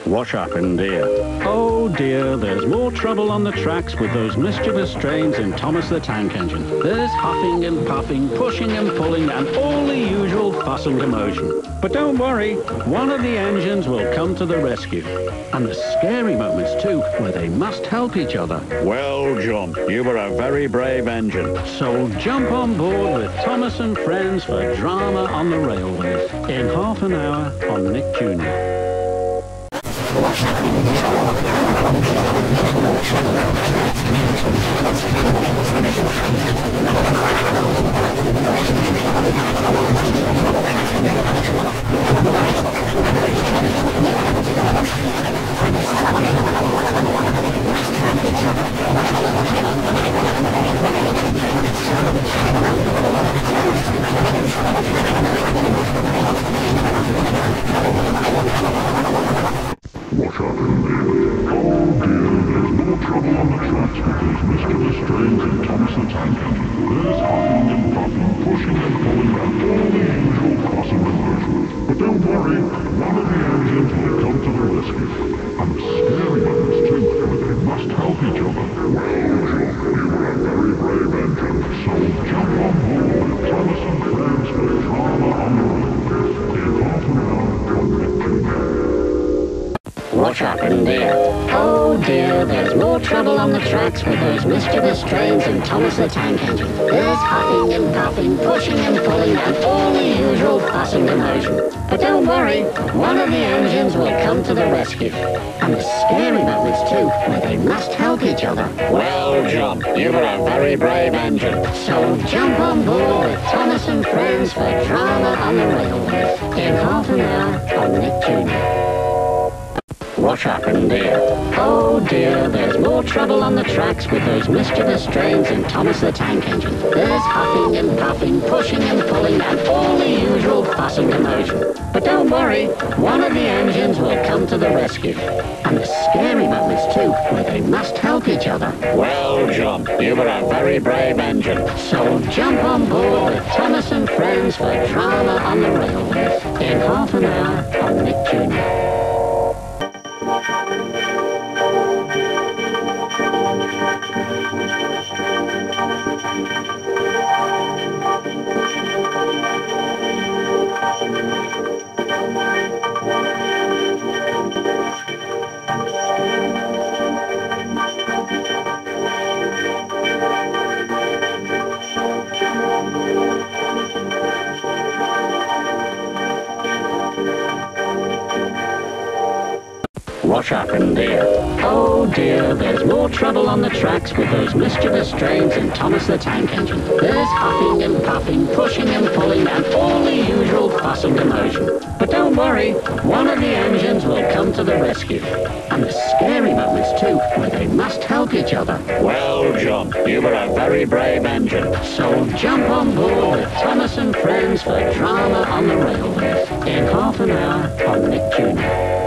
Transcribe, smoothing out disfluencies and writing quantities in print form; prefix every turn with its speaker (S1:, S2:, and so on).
S1: What happened, dear? Oh dear, there's more trouble on the tracks with those mischievous trains in Thomas the Tank Engine. There's huffing and puffing, pushing and pulling, and all the usual fuss and commotion. But don't worry, one of the engines will come to the rescue. And the scary moments too, where they must help each other. Well, John, you were a very brave engine. So jump on board with Thomas and Friends for drama on the railways in half an hour on Nick Jr.
S2: What happened there? Oh dear, there's more trouble on the tracks with those mischievous trains in Thomas the Tank Engine. There's huffing and puffing, pushing and pulling, and all the usual fuss and commotion. But don't worry, one of the engines will come to the rescue. And the scary moments too, where they must help each other. Well, John, you were a very brave engine, so jump on board with Thomas and Friends for drama on the railways in half an hour on Nick Jr.
S1: What happened dear? Oh dear, there's more trouble on the tracks with those mischievous trains in Thomas the Tank Engine. There's huffing and puffing, pushing and pulling, and all the usual fuss and commotion. But don't worry, one of the engines will come to the rescue. And the scary moments too, where they must help each other. Well, John, you were a very brave engine. So jump on board with Thomas and Friends for drama on the railways in half an hour on Nick Jr. What happened dear? Oh dear, there's more trouble on the tracks with those mischievous trains in Thomas the Tank Engine. There's huffing and puffing, pushing and pulling, and all the usual fuss and commotion. But don't worry, one of the engines will come to the rescue. And the scary moments too, where they must help each other. Well, John, you were a very brave engine. So jump on board with Thomas and Friends for drama on the railways in half an hour on Nick Jr. What happened dear? Oh dear, there's more trouble on the tracks with those mischievous trains in Thomas the Tank Engine. There's huffing and puffing, pushing and pulling, and all the usual fuss and commotion. But don't worry, one of the engines will come to the rescue. And the scary moments too, where they must help each other. Well, John, you were a very brave engine. So jump on board with Thomas and Friends for drama on the railways in half an hour on Nick Jr.